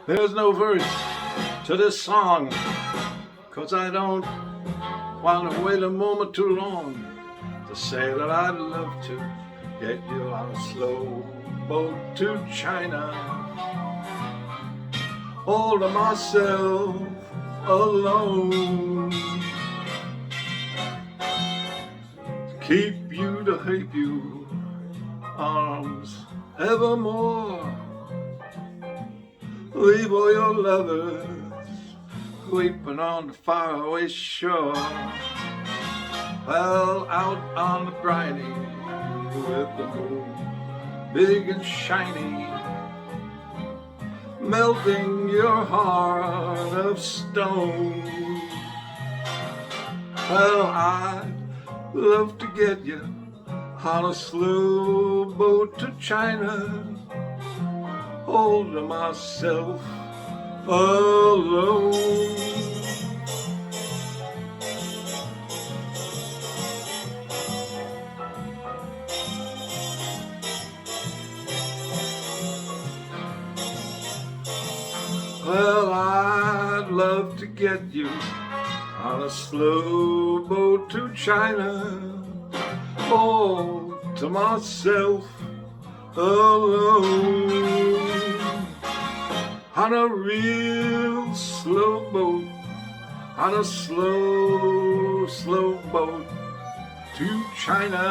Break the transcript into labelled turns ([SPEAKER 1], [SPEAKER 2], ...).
[SPEAKER 1] There's no verse to this song, 'cause I don't want to wait a moment too long to say that I'd love to get you on a slow boat to China, all to myself alone. Keep you to keep you, arms evermore. Leave all your lovers weeping on the faraway shore. Well, out on the briny with the moon big and shiny, melting your heart of stone. Well, I'd love to get you on a slow boat to China, all to myself alone. Well, I'd love to get you on a slow boat to China, all to myself alone. On a real slow boat, on a slow boat to China.